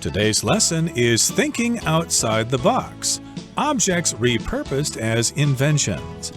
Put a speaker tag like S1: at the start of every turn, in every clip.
S1: Today's lesson is Thinking Outside the Box. Objects repurposed as inventions.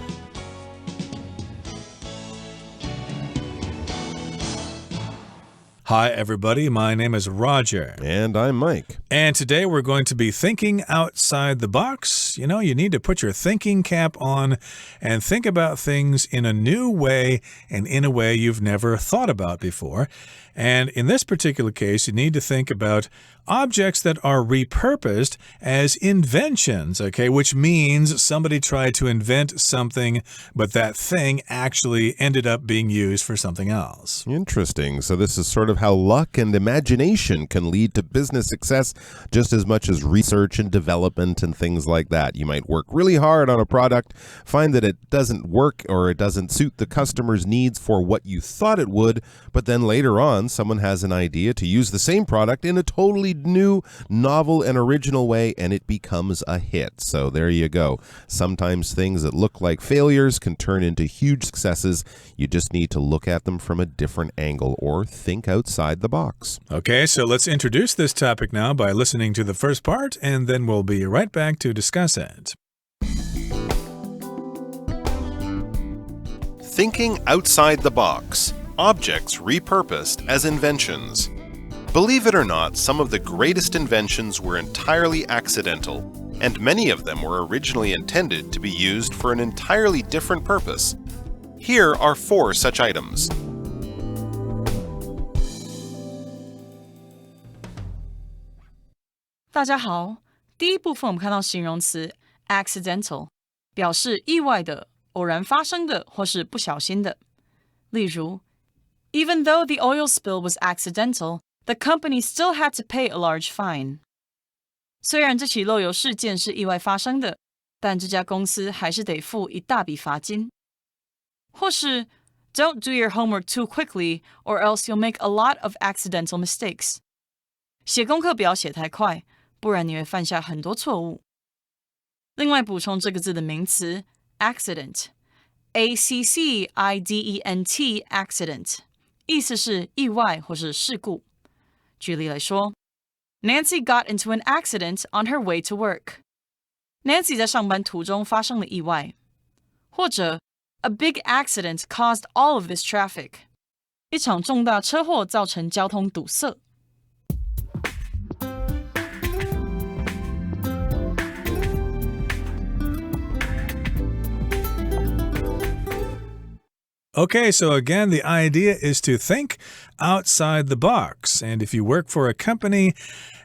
S1: Hi, everybody. My name is Roger.
S2: And I'm Mike.
S1: And today we're going to be thinking outside the box. You know, you need to put your thinking cap on and think about things in a new way and in a way you've never thought about before. And in this particular case, you need to think about objects that are repurposed as inventions, okay, which means somebody tried to invent something, but that thing actually ended up being used for something else.
S2: Interesting. So this is sort of how luck and imagination can lead to business success just as much as research and development and things like that. You might work really hard on a product, find that it doesn't work or it doesn't suit the customer's needs for what you thought it would, but then later on, someone has an idea to use the same product in a totally new, novel, and original way, and it becomes a hit. So there you go. Sometimes things that look like failures can turn into huge successes. You just need to look at them from a different angle or think outside the box.
S1: Okay, so let's introduce this topic now by listening to the first part, and then we'll be right back to discuss it.
S2: Thinking outside the box. Objects repurposed as inventions. Believe it or not, some of the greatest inventions were entirely accidental, and many of them were originally intended to be used for an entirely different purpose. Here are 4 such items.
S3: Hello. 第一部分我们看到形容词 accidental 表示意外的、偶然发生的或是不小心的。例如 Even though the oil spill was accidental, the company still had to pay a large fine. 虽然这起漏油事件是意外发生的，但这家公司还是得付一大笔罚金。或是 Don't do your homework too quickly, or else you'll make a lot of accidental mistakes. 写功课不要写太快，不然你会犯下很多错误。另外补充这个字的名词 accident, A-C-C-I-D-E-N-T, accident. 意思是意外或是事故。举例来说 Nancy got into an accident on her way to work. Nancy 在上班途中发生了意外。或者 A big accident caused all of this traffic. 一场重大车祸造成交通堵塞。
S1: Okay, so again, the idea is to think outside the box. And if you work for a company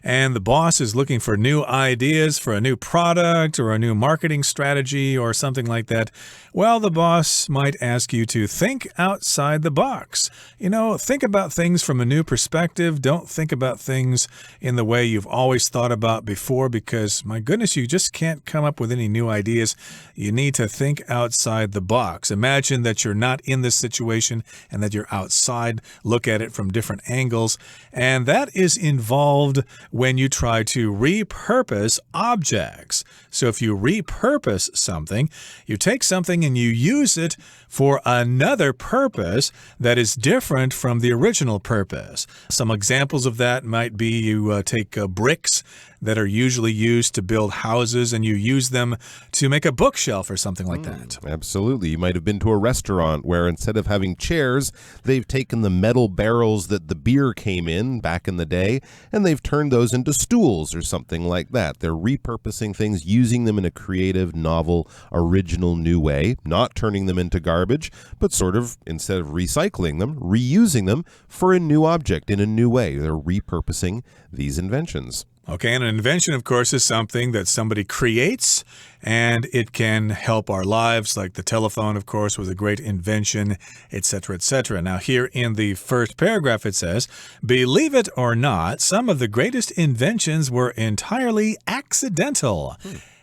S1: and the boss is looking for new ideas for a new product or a new marketing strategy or something like that, well, the boss might ask you to think outside the box. You know, think about things from a new perspective. Don't think about things in the way you've always thought about before because, my goodness, you just can't come up with any new ideas. You need to think outside the box. Imagine that you're not in this situation and that you're outside. Look at it from different angles. And that is involved when you try to repurpose objects. So if you repurpose something, you take something and you use it for another purpose that is different from the original purpose. Some examples of that might be you take bricks that are usually used to build houses and you use them to make a bookshelf or something like that.
S2: Absolutely. You might have been to a restaurant where instead of having chairs, they've taken the metal barrels that the beer came in back in the day and they've turned those into stools or something like that. They're repurposing things, using them in a creative, novel, original new way, not turning them into garbage, but sort of, instead of recycling them, reusing them for a new object in a new way. They're repurposing these inventions.
S1: Okay, and an invention, of course, is something that somebody creates, and it can help our lives, like the telephone, of course, was a great invention, etc., etc. Now, here in the first paragraph, it says, believe it or not, some of the greatest inventions were entirely accidental.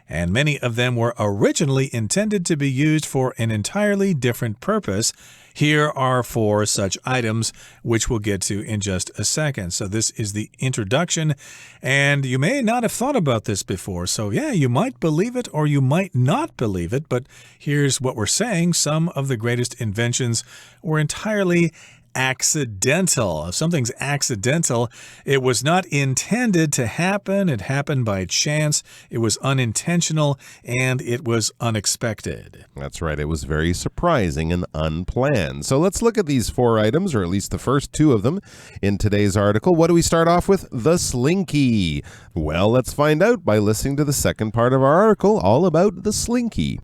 S1: And many of them were originally intended to be used for an entirely different purpose. Here are 4 such items, which we'll get to in just a second. So this is the introduction, and you may not have thought about this before. So yeah, you might believe it or you might not believe it, but here's what we're saying. Some of the greatest inventions were entirely accidental. If something's accidental, it was not intended to happen. It happened by chance. It was unintentional, and it was unexpected.
S2: That's right. It was very surprising and unplanned. So let's look at these 4 items, or at least the first 2 of them in today's article. What do we start off with? The slinky. Well, let's find out by listening to the second part of our article all about the slinky.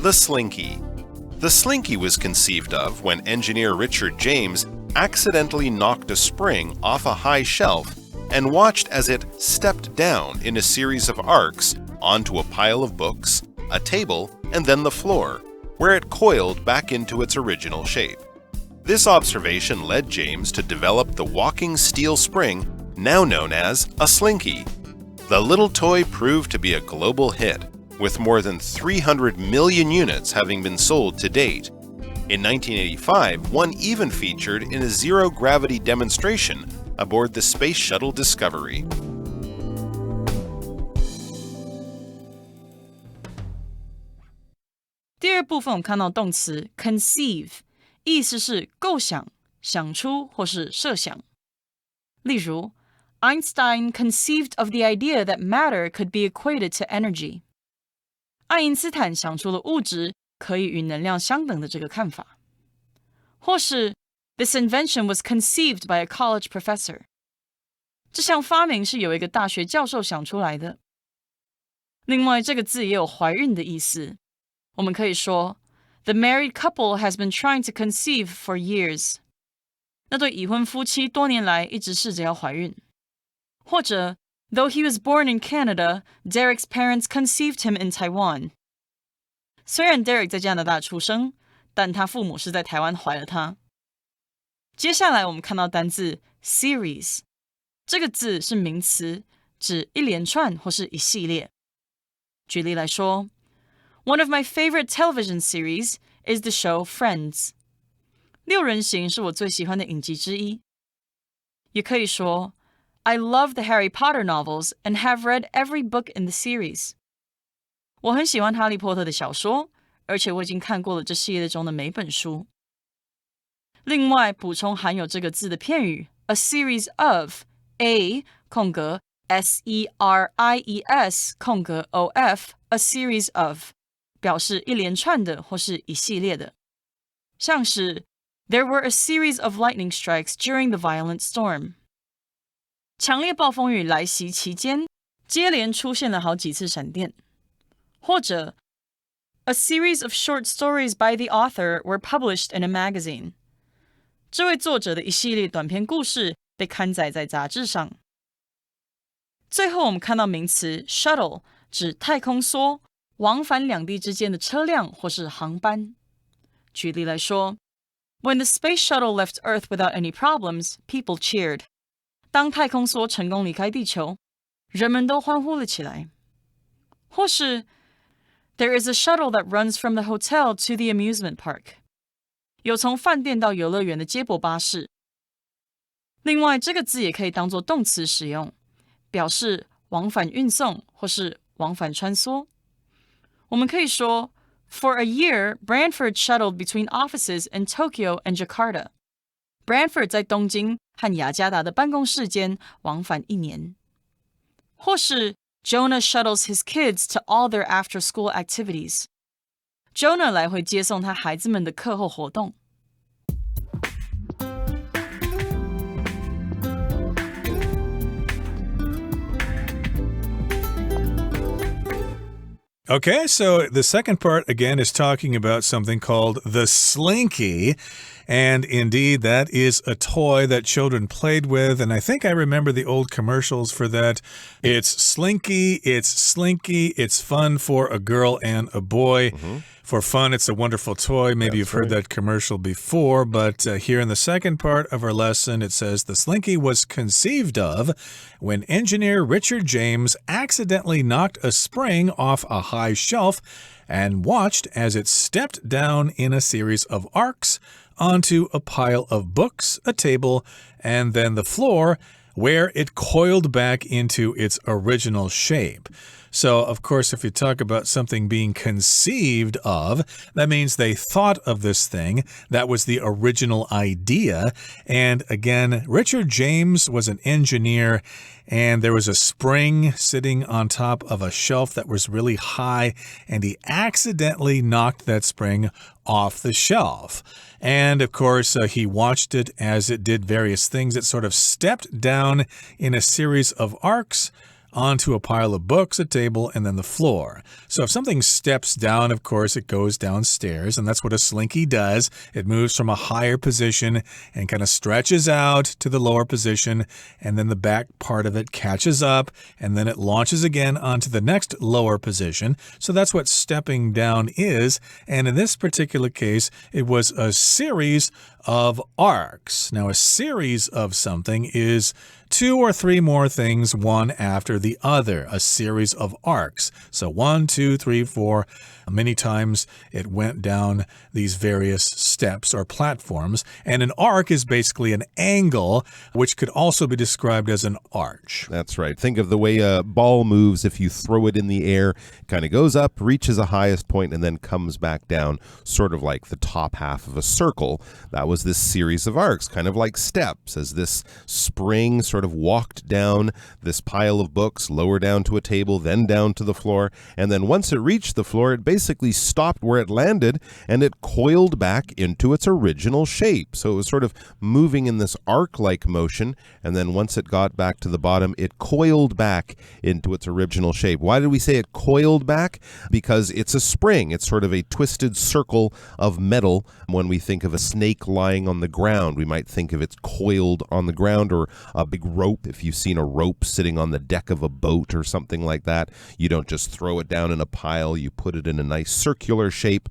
S2: The slinky. The slinky was conceived of when engineer Richard James accidentally knocked a spring off a high shelf and watched as it stepped down in a series of arcs onto a pile of books, a table, and then the floor, where it coiled back into its original shape. This observation led James to develop the walking steel spring, now known as a slinky. The little toy proved to be a global hit, with more than 300 million units having been sold to date. In 1985, one even featured in a zero-gravity demonstration aboard the Space Shuttle Discovery.
S3: 第二部分我们看到动词 conceive， 意思是构想、想出或是设想。例如 Einstein conceived of the idea that matter could be equated to energy. 爱因斯坦想出了物质可以与能量相等的这个看法。或是 This invention was conceived by a college professor. 这项发明是由一个大学教授想出来的。另外，这个字也有怀孕的意思。我们可以说 The married couple has been trying to conceive for years. 那对已婚夫妻多年来一直试着要怀孕。或者Though he was born in Canada, Derek's parents conceived him in Taiwan. 虽然 Derek 在加拿大出生，但他父母是在台湾怀了他。接下来我们看到单字 series， 这个字是名词，指一连串或是一系列。举例来说 One of my favorite television series is the show Friends. 六人行是我最喜欢的影集之一。也可以说I love the Harry Potter novels and have read every book in the series. 我很喜欢哈利波特的小说，而且我已经看过了这系列中的每本书。另外，补充含有这个字的片语 a series of a 空格 series 空格 of a series of 表示一连串的或是一系列的。像是 There were a series of lightning strikes during the violent storm. 强烈暴风雨来袭期间，接连出现了好几次闪电。或者 A series of short stories by the author were published in a magazine. 这位作者的一系列短篇故事被刊载在杂志上。最后我们看到名词 shuttle， 指太空梭，往返两地之间的车辆或是航班。举例来说 When the space shuttle left Earth without any problems, people cheered. 当太空梭成功离开地球，人们都欢呼了起来。或是 There is a shuttle that runs from the hotel to the amusement park. 有从饭店到游乐园的接驳巴士。另外，这个字也可以当作动词使用，表示往返运送或是往返穿梭。我们可以说 For a year, Branford shuttled between offices in Tokyo and Jakarta. Branford 在东京和雅加达的办公室间往返1年。或是 Jonah shuttles his kids to all their after-school activities. Jonah 来回接送他孩子们的课后活动。
S1: Okay, so the second part, again, is talking about something called the slinky. And indeed, that is a toy that children played with. And I think I remember the old commercials for that. It's slinky, it's fun for a girl and a boy. For fun, it's a wonderful toy. Maybe you've heard that commercial before. But here in the second part of our lesson, it says the slinky was conceived of when engineer Richard James accidentally knocked a spring off a high shelf and watched as it stepped down in a series of arcs onto a pile of books, a table, and then the floor, where it coiled back into its original shape. So, of course, if you talk about something being conceived of, that means they thought of this thing. That was the original idea. And again, Richard James was an engineer, and there was a spring sitting on top of a shelf that was really high, and he accidentally knocked that spring off the shelf. And of course, he watched it as it did various things. It sort of stepped down in a series of arcs onto a pile of books, a table, and then the floor. So if something steps down, of course, it goes downstairs, and that's what a slinky does. It moves from a higher position and kind of stretches out to the lower position, and then the back part of it catches up, and then it launches again onto the next lower position. So that's what stepping down is, and in this particular case, it was a series of arcs. Now, a series of something is 2 or 3 more things, one after the other, a series of arcs. So 1, 2, 3, 4. Many times it went down these various steps or platforms. And an arc is basically an angle, which could also be described as an arch.
S2: That's right. Think of the way a ball moves if you throw it in the air. It kind of goes up, reaches a highest point, and then comes back down, sort of like the top half of a circle. That was this series of arcs, kind of like steps, as this spring sort of walked down this pile of books, lower down to a table, then down to the floor. And then once it reached the floor, it basically stopped where it landed, and it coiled back into its original shape. So it was sort of moving in this arc-like motion, and then once it got back to the bottom, it coiled back into its original shape. Why did we say it coiled back? Because it's a spring. It's sort of a twisted circle of metal. When we think of a snake lying on the ground, we might think of it coiled on the ground, or a big rope. If you've seen a rope sitting on the deck of a boat or something like that, you don't just throw it down in a pile. You put it in a nice circular shape.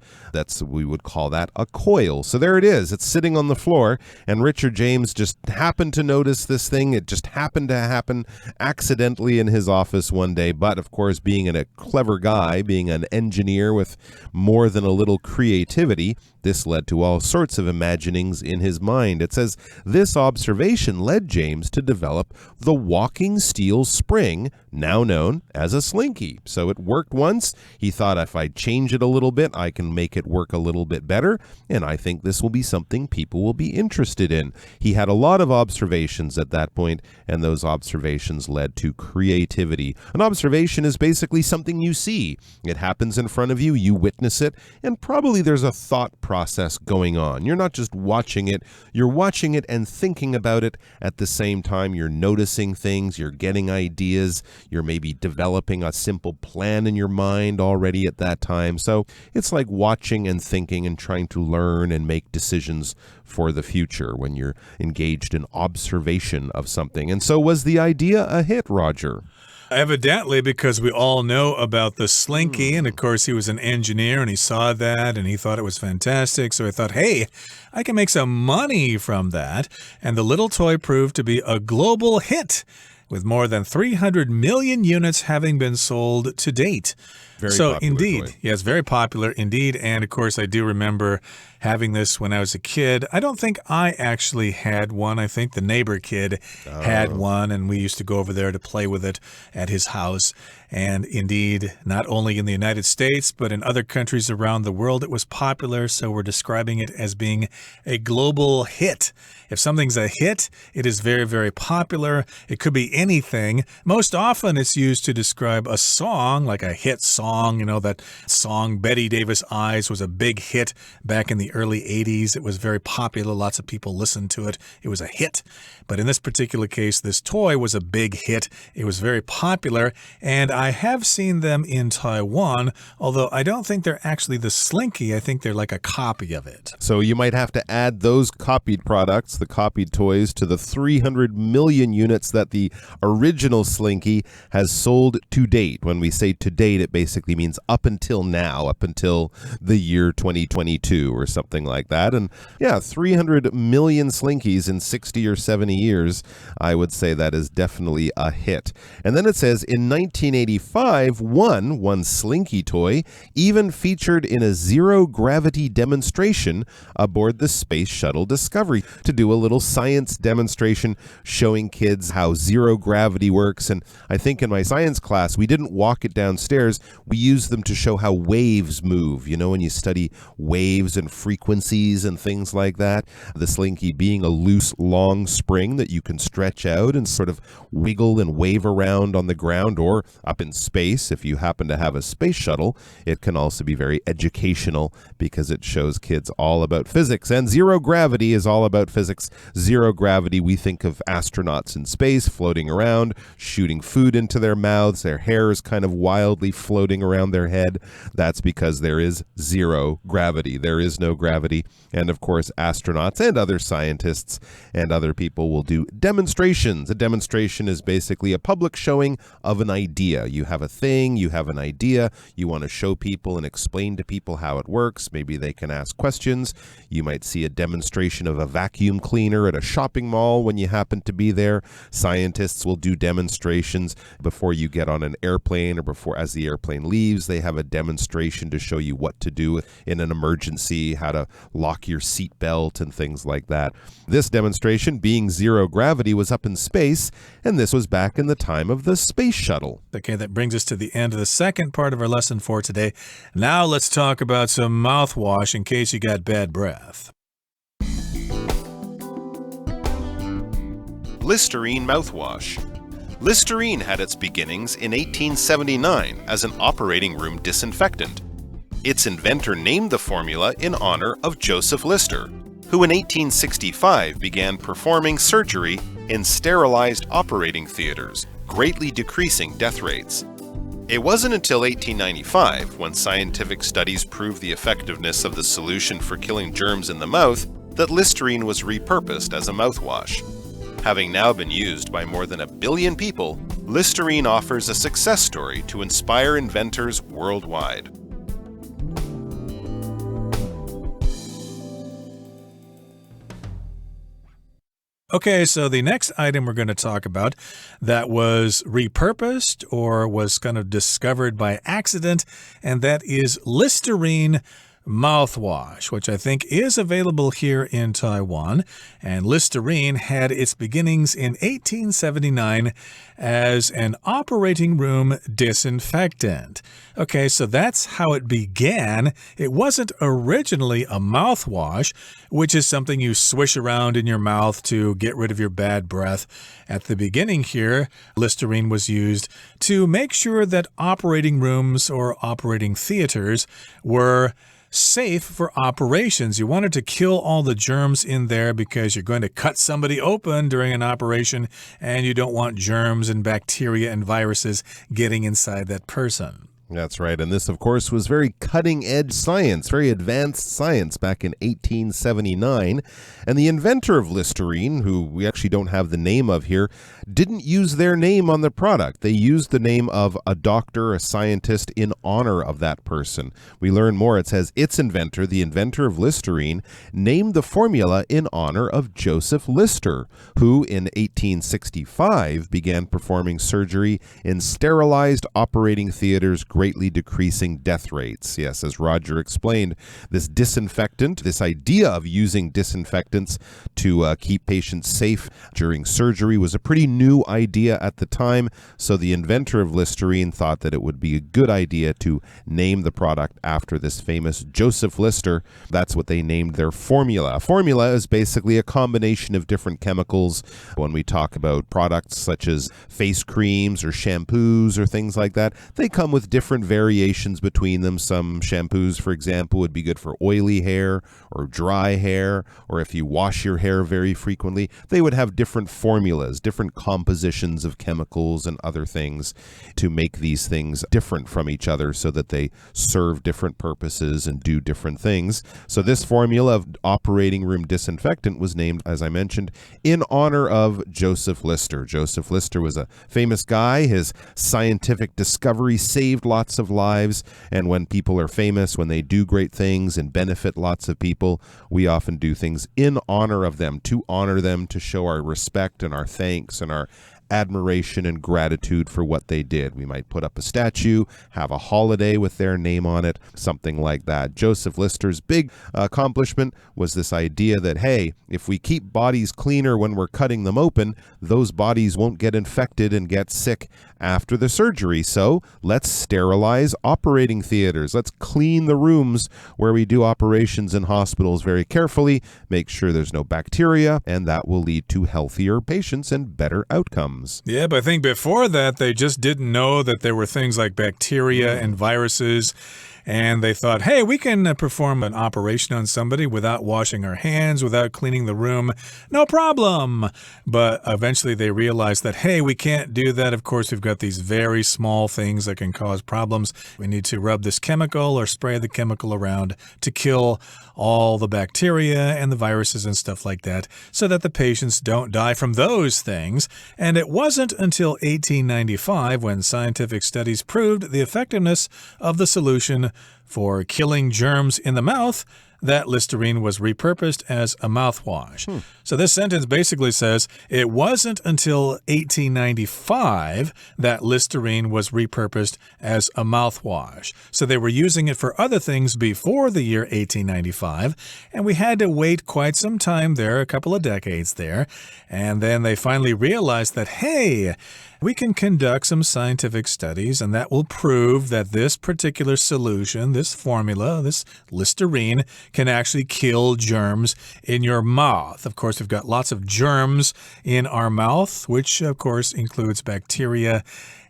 S2: We would call that a coil. So there it is. It's sitting on the floor, and Richard James just happened to notice this thing. It just happened to happen accidentally in his office one day. But of course, being a clever guy, being an engineer with more than a little creativity, this led to all sorts of imaginings in his mind. It says, this observation led James to develop the walking steel spring, now known as a slinky. So it worked once. He thought, if I change it a little bit, I can make it work a little bit better. And I think this will be something people will be interested in. He had a lot of observations at that point, and those observations led to creativity. An observation is basically something you see. It happens in front of you, you witness it, and probably there's a thought process going on. You're not just watching it, you're watching it and thinking about it at the same time. You're noticing things, you're getting ideas, you're maybe developing a simple plan in your mind already at that time. So it's like watching and thinking and trying to learn and make decisions for the future when you're engaged in observation of something. And so was the idea a hit, Roger?
S1: Evidently, because we all know about the slinky, and of course he was an engineer and he saw that and he thought it was fantastic. So he thought, hey, I can make some money from that. And the little toy proved to be a global hit, with more than 300 million units having been sold to date. So indeed, toy. Yes, very popular indeed. And of course, I do remember having this when I was a kid. I don't think I actually had one. I think the neighbor kid had one, and we used to go over there to play with it at his house. And indeed, not only in the United States, but in other countries around the world, it was popular. So we're describing it as being a global hit. If something's a hit, it is very, very popular. It could be anything. Most often it's used to describe a song, like a hit song. You know, that song Betty Davis Eyes was a big hit back in the early 80s. It was very popular. Lots of people listened to it. It was a hit. But in this particular case, this toy was a big hit. It was very popular. And I have seen them in Taiwan, although I don't think they're actually the slinky. I think they're like a copy of it.
S2: So you might have to add those copied products, the copied toys, to the 300 million units that the original slinky has sold to date. When we say to date, it basically means up until now, up until the year 2022 or something something like that. And yeah, 300 million Slinkies in 60 or 70 years. I would say that is definitely a hit. And then it says in 1985, one Slinky toy even featured in a zero-gravity demonstration aboard the Space Shuttle Discovery to do a little science demonstration showing kids how zero gravity works. And I think in my science class, we didn't walk it downstairs. We used them to show how waves move. You know, when you study waves and frequencies and things like that, the Slinky being a loose, long spring that you can stretch out and sort of wiggle and wave around on the ground or up in space. If you happen to have a space shuttle, it can also be very educational because it shows kids all about physics. And zero gravity is all about physics. Zero gravity, we think of astronauts in space floating around, shooting food into their mouths. Their hair is kind of wildly floating around their head. That's because there is zero gravity. There is no gravity. And of course, astronauts and other scientists and other people will do demonstrations. A demonstration is basically a public showing of an idea. You have a thing, you have an idea, you want to show people and explain to people how it works. Maybe they can ask questions. You might see a demonstration of a vacuum cleaner at a shopping mall when you happen to be there. Scientists will do demonstrations before you get on an airplane or before as the airplane leaves. They have a demonstration to show you what to do in an emergency, how to lock your seatbelt and things like that. This demonstration, being zero gravity, was up in space, and this was back in the time of the space shuttle.
S1: Okay, that brings us to the end of the second part of our lesson for today. Now let's talk about some mouthwash in case you got bad breath.
S2: Listerine mouthwash. Listerine had its beginnings in 1879 as an operating room disinfectant. Its inventor named the formula in honor of Joseph Lister, who in 1865 began performing surgery in sterilized operating theaters, greatly decreasing death rates. It wasn't until 1895, when scientific studies proved the effectiveness of the solution for killing germs in the mouth, that Listerine was repurposed as a mouthwash. Having now been used by more than 1 billion people, Listerine offers a success story to inspire inventors worldwide.
S1: Okay, so the next item we're going to talk about that was repurposed or was kind of discovered by accident, and that is Listerine mouthwash, which I think is available here in Taiwan. And Listerine had its beginnings in 1879 as an operating room disinfectant. Okay, so that's how it began. It wasn't originally a mouthwash, which is something you swish around in your mouth to get rid of your bad breath. At the beginning here, Listerine was used to make sure that operating rooms or operating theaters were safe for operations. You wanted to kill all the germs in there because you're going to cut somebody open during an operation and you don't want germs and bacteria and viruses getting inside that person.
S2: That's right. And this, of course, was very cutting-edge science, very advanced science back in 1879. And the inventor of Listerine, who we actually don't have the name of here, didn't use their name on the product. They used the name of a doctor, a scientist, in honor of that person. We learn more. It says its inventor, the inventor of Listerine, named the formula in honor of Joseph Lister, who in 1865 began performing surgery in sterilized operating theaters, greatly decreasing death rates. Yes, as Roger explained, this disinfectant, this idea of using disinfectants to keep patients safe during surgery was a pretty new idea at the time, so the inventor of Listerine thought that it would be a good idea to name the product after this famous Joseph Lister. That's what they named their formula. A formula is basically a combination of different chemicals. When we talk about products such as face creams or shampoos or things like that, they come with different variations between them. Some shampoos, for example, would be good for oily hair or dry hair, or if you wash your hair very frequently. They would have different formulas, different compositions of chemicals and other things to make these things different from each other so that they serve different purposes and do different things. So this formula of operating room disinfectant was named, as I mentioned, in honor of Joseph Lister. Joseph Lister was a famous guy. His scientific discovery saved lots of lives. And when people are famous, when they do great things and benefit lots of people, we often do things in honor of them, to honor them, to show our respect and our thanks and our admiration and gratitude for what they did. We might put up a statue, have a holiday with their name on it, something like that. Joseph Lister's big accomplishment was this idea that, hey, if we keep bodies cleaner when we're cutting them open, those bodies won't get infected and get sick after the surgery. So let's sterilize operating theaters. Let's clean the rooms where we do operations in hospitals very carefully, make sure there's no bacteria, and that will lead to healthier patients and better outcomes.
S1: Yeah, but I think before that, they just didn't know that there were things like bacteria and viruses. And they thought, hey, we can perform an operation on somebody without washing our hands, without cleaning the room. No problem. But eventually they realized that, hey, we can't do that. Of course, we've got these very small things that can cause problems. We need to rub this chemical or spray the chemical around to kill all the bacteria and the viruses and stuff like that so that the patients don't die from those things. And it wasn't until 1895 when scientific studies proved the effectiveness of the solution for killing germs in the mouth that Listerine was repurposed as a mouthwash. So this sentence basically says it wasn't until 1895 that Listerine was repurposed as a mouthwash. So they were using it for other things before the year 1895, and we had to wait quite some time there, a couple of decades there, and then they finally realized that, hey, we can conduct some scientific studies, and that will prove that this particular solution, this formula, this Listerine, can actually kill germs in your mouth. Of course, we've got lots of germs in our mouth, which, of course, includes bacteria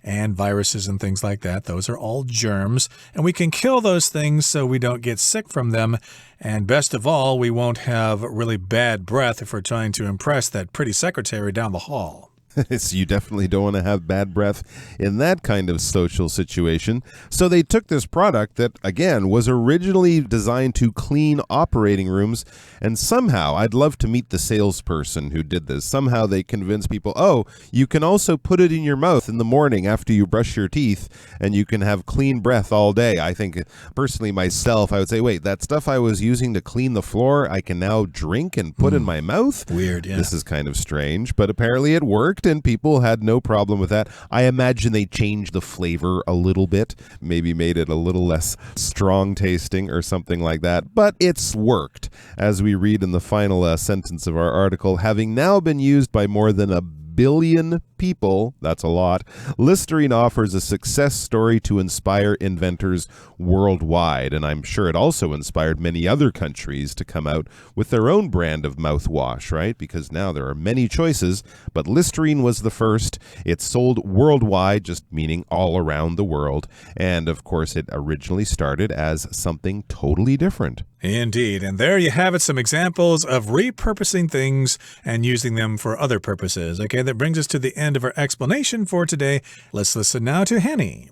S1: and viruses and things like that. Those are all germs, and we can kill those things so we don't get sick from them. And best of all, we won't have really bad breath if we're trying to impress that pretty secretary down the hall.
S2: So you definitely don't want to have bad breath in that kind of social situation. So they took this product that, again, was originally designed to clean operating rooms, and somehow, I'd love to meet the salesperson who did this. Somehow they convinced people, oh, you can also put it in your mouth in the morning after you brush your teeth, and you can have clean breath all day. I think, personally, myself, I would say, wait, that stuff I was using to clean the floor, I can now drink and put in my mouth?
S1: Weird, yeah.
S2: This is kind of strange, but apparently it worked. And people had no problem with that. I imagine they changed the flavor a little bit, maybe made it a little less strong tasting or something like that, but it's worked. As we read in the final sentence of our article, having now been used by more than 1 billion people, that's a lot, Listerine offers a success story to inspire inventors worldwide, and I'm sure it also inspired many other countries to come out with their own brand of mouthwash, right? Because now there are many choices, but Listerine was the first. It's sold worldwide, just meaning all around the world, and of course it originally started as something totally different.
S1: Indeed, and there you have it, some examples of repurposing things and using them for other purposes. Okay, that brings us to the end of our explanation for today. Let's listen now to Henny.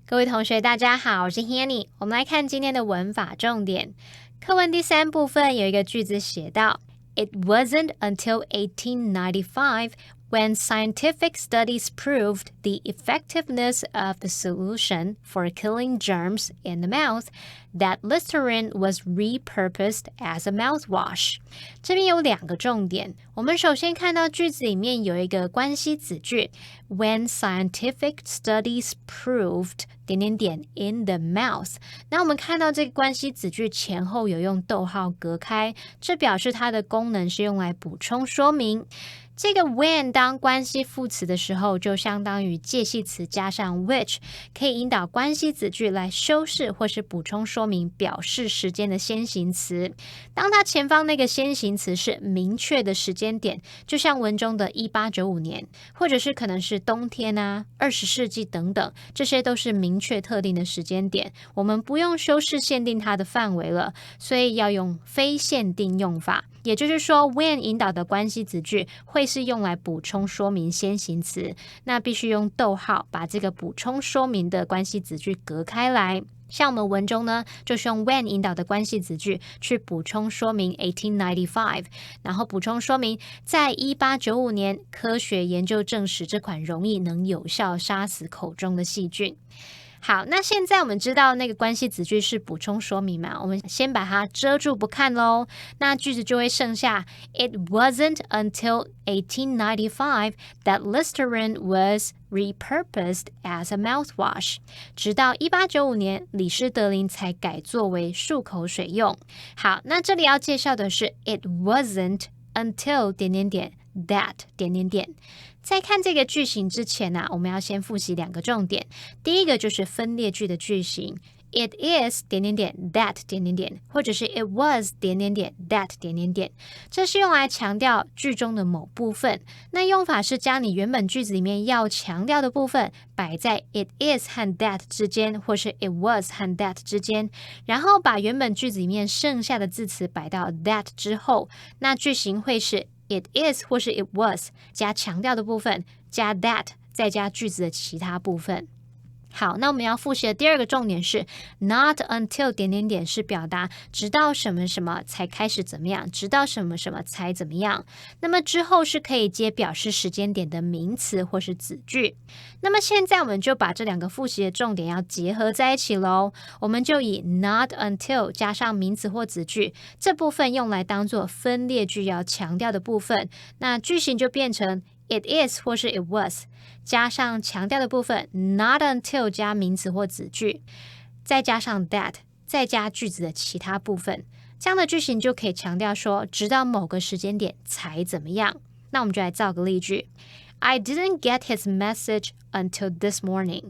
S4: 各位同学大家好，我是 Hanny。 我们来看今天的文法重点。课文第3部分有一个句子写到 It wasn't until 1895 when scientific studies proved the effectiveness of the solution for killing germs in the mouth that Listerine was repurposed as a mouthwash. 这边有2个重点。我们首先看到句子里面有一个关系子句 when scientific studies proved ... in the mouth。 那我们看到这个关系子句前后有用逗号隔开，这表示它的功能是用来补充说明。这个 when 当关系副词的时候，就相当于介系词加上 which， 可以引导关系子句来修饰或是补充说明表示时间的先行词。当它前方那个先行词是明确的时间点，就像文中的1895年，或者是可能是冬天啊、20世纪等等，这些都是明确特定的时间点，我们不用修饰限定它的范围了，所以要用非限定用法。也就是说 when 引导的关系子句会是用来补充说明先行词，那必须用逗号把这个补充说明的关系子句隔开来。像我们文中呢，就是用 when 引导的关系子句去补充说明1895，然后补充说明在1895年科学研究证实这款溶液能有效杀死口中的细菌。好，那现在我们知道那个关系子句是补充说明嘛，我们先把它遮住不看咯，那句子就会剩下 It wasn't until 1895 that Listerine was repurposed as a mouthwash. 直到1895年，李施德林才改作为漱口水用。好，那这里要介绍的是 It wasn't until ... that ... 在看这个句型之前啊，我们要先复习2个重点。第一个就是分列句的句型 It is ... that ... 或者是 It was ... that ... 这是用来强调句中的某部分。那用法是将你原本句子里面要强调的部分摆在 It is 和 that 之间，或是 It was 和 that 之间，然后把原本句子里面剩下的字词摆到 that 之后，那句型会是It is 或是 It was 加强调的部分加 that 再加句子的其他部分。好，那我们要复习的第2个重点是 not until ... 是表达直到什么什么才开始怎么样，直到什么什么才怎么样。那么之后是可以接表示时间点的名词或是子句。那么现在我们就把这2个复习的重点要结合在一起咯，我们就以 not until 加上名词或子句，这部分用来当做分列句要强调的部分，那句型就变成It is 或是 It was 加上强调的部分 not until 加名词或子句，再加上 that 再加句子的其他部分，这样的句型就可以强调说直到某个时间点才怎么样。那我们就来造个例句 I didn't get his message until this morning。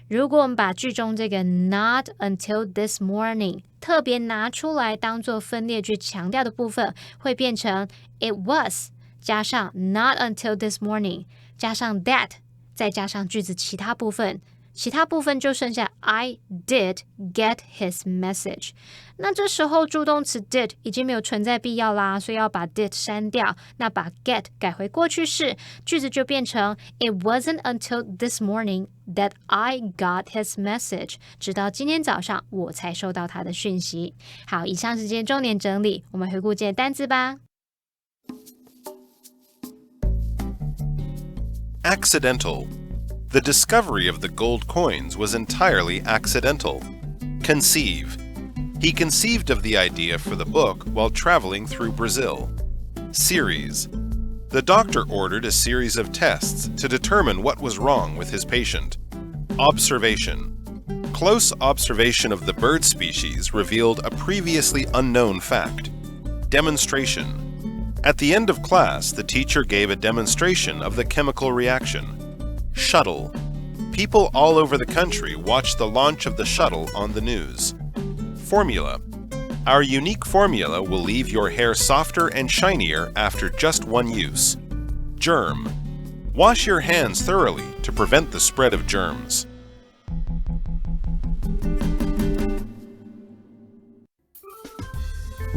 S4: 如果我们把句中这个 not until this morning 特别拿出来当做分列句强调的部分，会变成 It was加上 not until this morning 加上 that 再加上句子其他部分，其他部分就剩下 I did get his message。 那这时候助动词 did 已经没有存在必要啦，所以要把 did 删掉，那把 get 改回过去式，句子就变成 It wasn't until this morning that I got his message。 直到今天早上我才收到他的讯息。好，以上是今天重点整理，我们回顾今天单字吧。
S2: Accidental. The discovery of the gold coins was entirely accidental. Conceive. He conceived of the idea for the book while traveling through Brazil. Series. The doctor ordered a series of tests to determine what was wrong with his patient. Observation. Close observation of the bird species revealed a previously unknown fact. Demonstration. At the end of class, the teacher gave a demonstration of the chemical reaction. Shuttle. People all over the country watched the launch of the shuttle on the news. Formula. Our unique formula will leave your hair softer and shinier after just one use. Germ. Wash your hands thoroughly to prevent the spread of germs.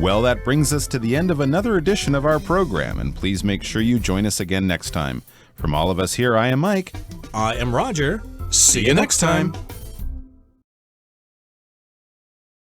S2: Well, that brings us to the end of another edition of our program, and please make sure you join us again next time. From all of us here, I am Mike.
S1: I am Roger. See you next time.